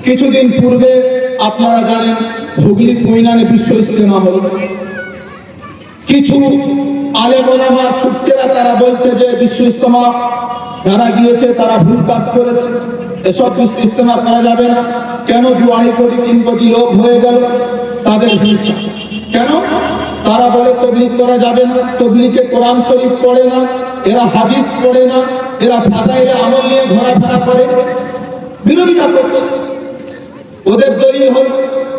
কিছুদিন পূর্বে আপনারা জানেন হুগলি কুইনানে বিশ্ব ইজতেমা হল। কিছু আলেম ওলামা ছুটকেরা তারা বলছে যে বিশ্ব ইজতেমা যারা গিয়েছে তারা ভুল কাজ করেছে, এসব বিশ্ব ইজতেমা করা যাবে না। কেন 2-2.5 কোটি 3 কোটি লোক হয়ে গেল? তাদের হিংসা। কেন? তারা বলে তবলিগ করা যাবে না, তবলিগে কোরআন শরীফ পড়ে না, এরা হাদিস পড়ে না, এরা ফাজাইলে আমল নিয়ে ঘোরাফেরা করে, বিরোধিতা করছে। ওদের দলিল হল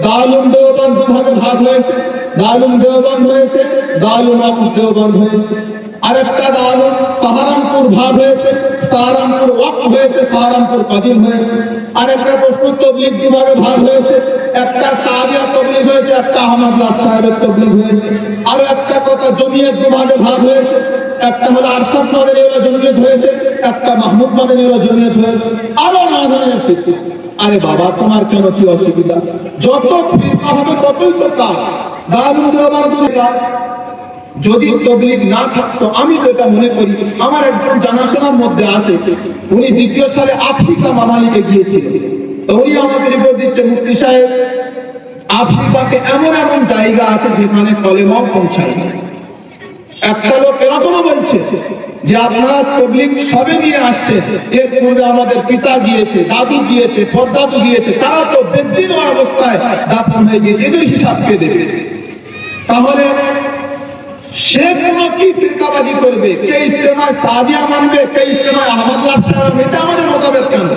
দারুল দেওবন্দ দুভাগে ভাগ হয়েছে, দারুল দেওবন্দ হয়েছে, দারুল ওয়াকফ দেওবন্দ হয়েছে। আরেকটা দারুল সাহারানপুর ভাগ হয়েছে, সাহারানপুর ওয়াকফ হয়েছে, সাহারানপুর কাদিম হয়েছে। আরেকটা প্রশ্ন তবলিগ দুভাগে ভাগ হয়েছে, একটা সাদিয়া তবলিগ হয়েছে, একটা আহমদুল্লাহ সাহেবের তবলিগ হয়েছে। আরো একটা কথা জমিয়ত দুভাগে ভাগ হয়েছে, একটা হলো আরশাদ মাদানী ওয়ালা জমিয়ত হয়েছে, একটা মাহমুদ মাদানী ওয়ালা জমিয়ত হয়েছে। আরো নানা ধরনের ফিরকা। আরে বাবা, তোমার কেন কি অসুবিধা? যত ফিরকা হবে ততই তো কাজ। দারুল দেওবন্দের কাজ যদি তবলিগ না থাকতো, আমি তো এটা মনে করি, আমার একজন জানাশোনার মধ্যে আছে, উনি ২০০ সালে আফ্রিকা মামালিকে গিয়েছিলেন। তো উনি আমাকে রিপোর্ট দিচ্ছে, মুফতি সাহেব আফ্রিকাতে এমন এমন জায়গা আছে যেখানে কলেমাও পৌঁছায় না। একটা লোক এরকমও বলছে যে আপনারা তবলিগ সবে নিয়ে আসছেন, এর পূর্বে আমাদের পিতা গিয়েছে, দাদু গিয়েছে, পরদাদু গিয়েছে, তারা তো বেদ্দিন অবস্থায় দাফন হয়ে গিয়েছে, এদের হিসাব কে দেবে? তাহলে সে কোনো কি ফিরকাবাজি করবে? কে ইজতেমায় সাদিয়া মানবে, কে ইজতেমায় আহমদুল্লাহ সাহেব? এটা আমাদের মতামত কেন?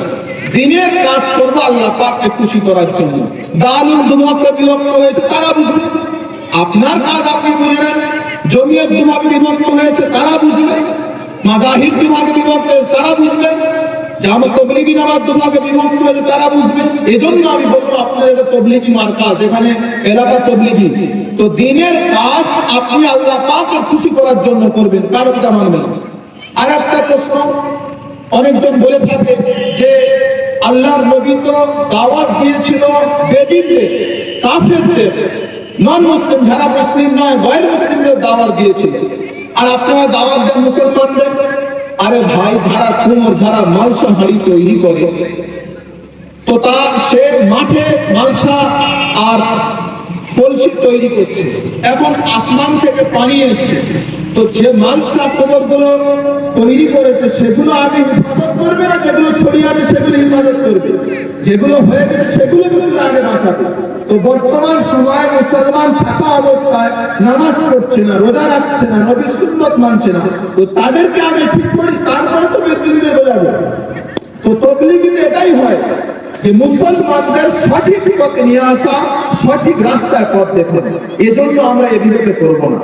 দিনের কাজ করবো আল্লাহ পাককে খুশি করার জন্য। দারুল দুভাগে বিভক্ত হয়েছে তারা বুঝবে, আপনার কাজ আপনি বুঝে নেন। জমিয়ত দুভাগে বিভক্ত হয়েছে তারা বুঝবে, মাযাহিব দুভাগে বিভক্ত হয়েছে তারা বুঝবে, জামাত তবলিগি জামাত দুভাগে বিভক্ত হয়েছে তারা বুঝবে। এজন্য আমি বলবো আপনার এটা তবলিগি মার্কাজ, এখানে এলাকা তবলিগি। তো দিনের কাজ আপনি আল্লাহ পাককে খুশি করার জন্য করবেন, কারো কথা মানবেন। আর একটা প্রশ্ন অনেকজন বলে থাকে যে আল্লাহর নবী তো দাওয়াত দিয়েছিল বেদিনদের, কাফেরদের, নন মুসলিম, যারা মুসলিম নয় গয়র মুসলিমদের দাওয়াত দিয়েছিল, আর আপনারা দাওয়াত দেন মুসলমানদের। আরে ভাই, যারা কুমোর, যারা মালসা হাড়ি তৈরি করে, তো তার সে মাঠে মালসা আর কলসি তৈরি করছে, এখন আসমান থেকে পানি এসছে, তো যে মালসা কোমরগুলো তৈরি করেছে সেগুলো আগে হিফাজত করবে না, যেগুলো ছড়িয়ে আছে সেগুলো হিফাজত করবে, যেগুলো হয়ে গেছে সেগুলো কিন্তু আগে বাঁচাবে। তো বর্তমান সময়ে মুসলমান থাকা অবস্থায় নামাজ পড়ছে না, রোজা রাখছে না, নবীর সুন্নাত মানছে না, তো তাদেরকে আগে ঠিক করি, তারপরে তো বেদিনদের বোঝাবো। তো তবলিগিতে এটাই হয় যে মুসলমানদের সঠিক পথে নিয়ে আসা, সঠিক রাস্তায় পথ দেখানো। এজন্য আমরা এ বিরোধে করবো না।